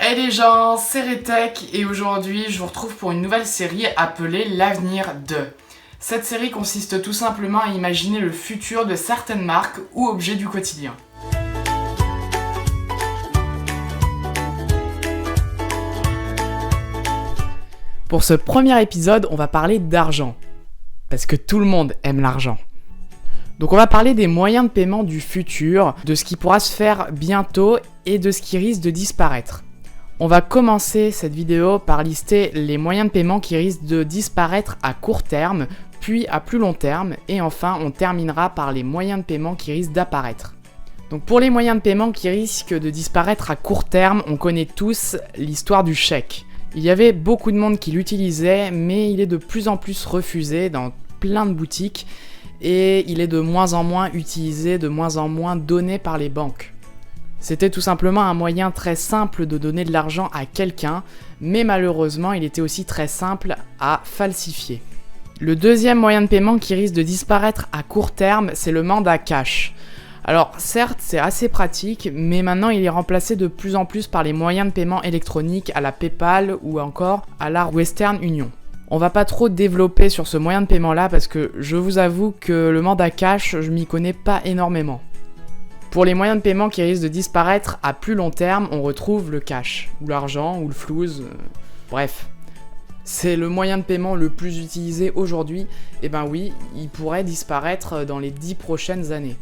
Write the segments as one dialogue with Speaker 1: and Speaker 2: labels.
Speaker 1: Hey les gens, c'est Retek et aujourd'hui je vous retrouve pour une nouvelle série appelée L'avenir de. Cette série consiste tout simplement à imaginer le futur de certaines marques ou objets du quotidien. Pour ce premier épisode, on va parler d'argent. Parce que tout le monde aime l'argent. Donc on va parler des moyens de paiement du futur, de ce qui pourra se faire bientôt et de ce qui risque de disparaître. On va commencer cette vidéo par lister les moyens de paiement qui risquent de disparaître à court terme, puis à plus long terme, et enfin on terminera par les moyens de paiement qui risquent d'apparaître. Donc pour les moyens de paiement qui risquent de disparaître à court terme, on connaît tous l'histoire du chèque. Il y avait beaucoup de monde qui l'utilisait, mais il est de plus en plus refusé dans plein de boutiques, et il est de moins en moins utilisé, de moins en moins donné par les banques. C'était tout simplement un moyen très simple de donner de l'argent à quelqu'un, mais malheureusement il était aussi très simple à falsifier. Le deuxième moyen de paiement qui risque de disparaître à court terme, c'est le mandat cash. Alors certes c'est assez pratique, mais maintenant il est remplacé de plus en plus par les moyens de paiement électroniques à la PayPal ou encore à la Western Union. On va pas trop développer sur ce moyen de paiement là parce que je vous avoue que le mandat cash, je m'y connais pas énormément. Pour les moyens de paiement qui risquent de disparaître à plus long terme, on retrouve le cash, ou l'argent, ou le flouze, bref. C'est le moyen de paiement le plus utilisé aujourd'hui, et ben oui, il pourrait disparaître dans les 10 prochaines années.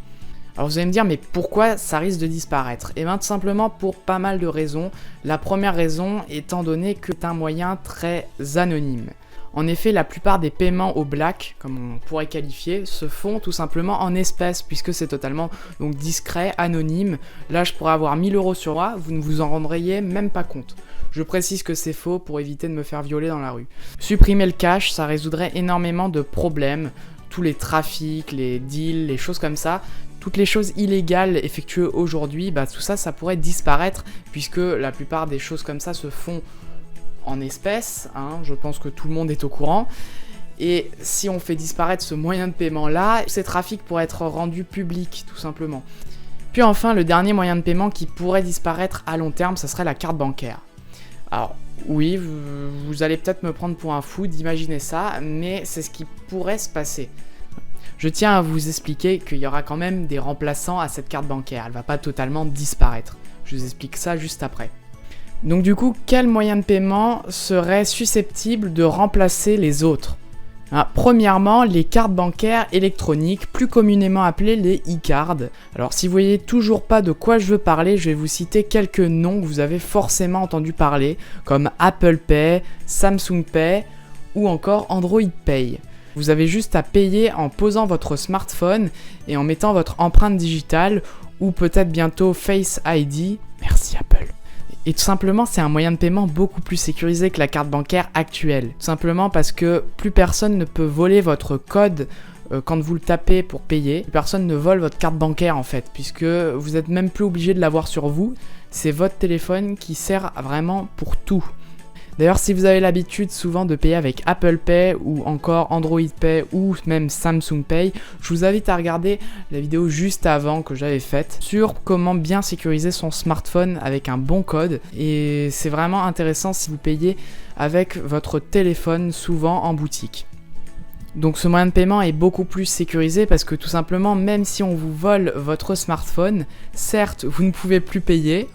Speaker 1: Alors vous allez me dire, mais pourquoi ça risque de disparaître ? Et bien tout simplement pour pas mal de raisons. La première raison étant donné que c'est un moyen très anonyme. En effet, la plupart des paiements au black, comme on pourrait qualifier, se font tout simplement en espèces, puisque c'est totalement donc discret, anonyme. Là, je pourrais avoir 1000 € sur moi, vous ne vous en rendriez même pas compte. Je précise que c'est faux pour éviter de me faire violer dans la rue. Supprimer le cash, ça résoudrait énormément de problèmes. Tous les trafics, les deals, les choses comme ça, toutes les choses illégales effectuées aujourd'hui, tout ça, ça pourrait disparaître, puisque la plupart des choses comme ça se font en espèces, je pense que tout le monde est au courant. Et si on fait disparaître ce moyen de paiement là, ces trafics pourraient être rendus publics tout simplement. Puis enfin, le dernier moyen de paiement qui pourrait disparaître à long terme, ça serait la carte bancaire. Alors oui, vous allez peut-être me prendre pour un fou d'imaginer ça, mais c'est ce qui pourrait se passer. Je tiens à vous expliquer qu'il y aura quand même des remplaçants à cette carte bancaire, elle va pas totalement disparaître. Je vous explique ça juste après. Donc du coup, quel moyen de paiement serait susceptible de remplacer les autres ? Premièrement, les cartes bancaires électroniques, plus communément appelées les e-cards. Alors si vous voyez toujours pas de quoi je veux parler, je vais vous citer quelques noms que vous avez forcément entendu parler, comme Apple Pay, Samsung Pay ou encore Android Pay. Vous avez juste à payer en posant votre smartphone et en mettant votre empreinte digitale ou peut-être bientôt Face ID. Merci Apple. Et tout simplement, c'est un moyen de paiement beaucoup plus sécurisé que la carte bancaire actuelle. Tout simplement parce que plus personne ne peut voler votre code quand vous le tapez pour payer. Plus personne ne vole votre carte bancaire en fait, puisque vous n'êtes même plus obligé de l'avoir sur vous. C'est votre téléphone qui sert vraiment pour tout. D'ailleurs, si vous avez l'habitude souvent de payer avec Apple Pay ou encore Android Pay ou même Samsung Pay, je vous invite à regarder la vidéo juste avant que j'avais faite sur comment bien sécuriser son smartphone avec un bon code. Et c'est vraiment intéressant si vous payez avec votre téléphone souvent en boutique. Donc ce moyen de paiement est beaucoup plus sécurisé parce que tout simplement, même si on vous vole votre smartphone, certes vous ne pouvez plus payer,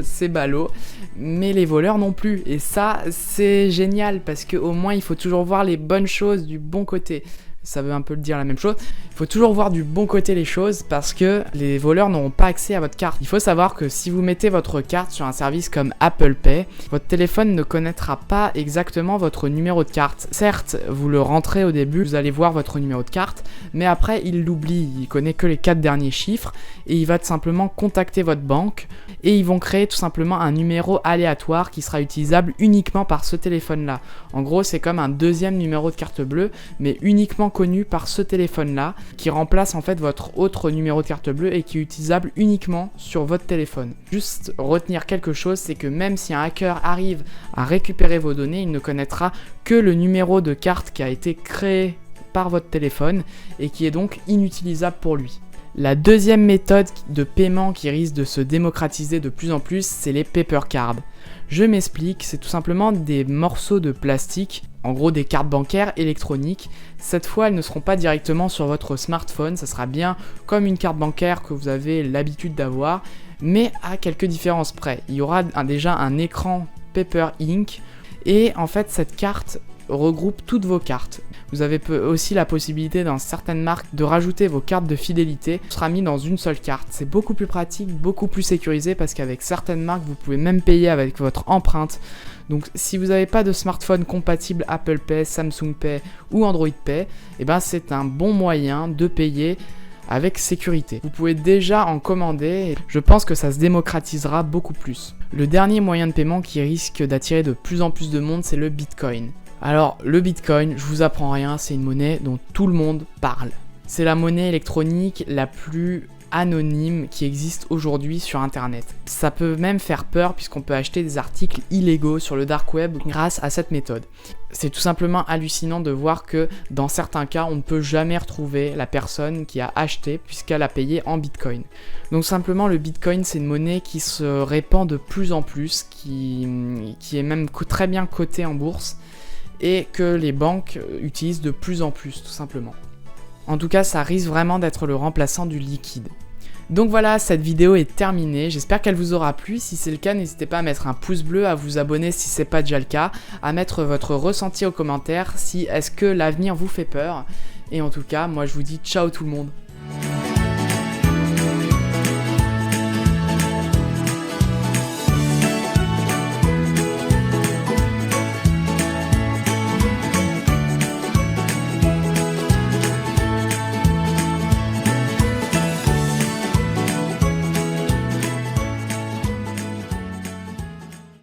Speaker 1: c'est ballot, mais les voleurs non plus. Et ça c'est génial parce qu'au moins il faut toujours voir les bonnes choses du bon côté. Ça veut un peu dire la même chose. Il faut toujours voir du bon côté les choses parce que les voleurs n'auront pas accès à votre carte. Il faut savoir que si vous mettez votre carte sur un service comme Apple Pay, votre téléphone ne connaîtra pas exactement votre numéro de carte. Certes, vous le rentrez au début, vous allez voir votre numéro de carte, mais après il l'oublie, il connaît que les 4 derniers chiffres et il va tout simplement contacter votre banque et ils vont créer tout simplement un numéro aléatoire qui sera utilisable uniquement par ce téléphone-là. En gros, c'est comme un deuxième numéro de carte bleue, mais uniquement connu par ce téléphone-là, qui remplace en fait votre autre numéro de carte bleue et qui est utilisable uniquement sur votre téléphone. Juste retenir quelque chose, c'est que même si un hacker arrive à récupérer vos données, il ne connaîtra que le numéro de carte qui a été créé par votre téléphone et qui est donc inutilisable pour lui. La deuxième méthode de paiement qui risque de se démocratiser de plus en plus, c'est les paper cards. Je m'explique, c'est tout simplement des morceaux de plastique, en gros des cartes bancaires électroniques. Cette fois, elles ne seront pas directement sur votre smartphone, ça sera bien comme une carte bancaire que vous avez l'habitude d'avoir, mais à quelques différences près. Il y aura déjà un écran Paper Ink, et en fait cette carte regroupe toutes vos cartes. Vous avez aussi la possibilité dans certaines marques de rajouter vos cartes de fidélité. Ce sera mis dans une seule carte. C'est beaucoup plus pratique, beaucoup plus sécurisé parce qu'avec certaines marques, vous pouvez même payer avec votre empreinte. Donc si vous n'avez pas de smartphone compatible Apple Pay, Samsung Pay ou Android Pay, eh ben c'est un bon moyen de payer avec sécurité. Vous pouvez déjà en commander et je pense que ça se démocratisera beaucoup plus. Le dernier moyen de paiement qui risque d'attirer de plus en plus de monde, c'est le Bitcoin. Alors, le Bitcoin, je vous apprends rien, c'est une monnaie dont tout le monde parle. C'est la monnaie électronique la plus anonyme qui existe aujourd'hui sur Internet. Ça peut même faire peur puisqu'on peut acheter des articles illégaux sur le dark web grâce à cette méthode. C'est tout simplement hallucinant de voir que dans certains cas, on ne peut jamais retrouver la personne qui a acheté puisqu'elle a payé en Bitcoin. Donc simplement, le Bitcoin, c'est une monnaie qui se répand de plus en plus, qui est même très bien cotée en bourse, et que les banques utilisent de plus en plus, tout simplement. En tout cas, ça risque vraiment d'être le remplaçant du liquide. Donc voilà, cette vidéo est terminée, j'espère qu'elle vous aura plu. Si c'est le cas, n'hésitez pas à mettre un pouce bleu, à vous abonner si c'est pas déjà le cas, à mettre votre ressenti aux commentaires, si est-ce que l'avenir vous fait peur. Et en tout cas, moi je vous dis ciao tout le monde.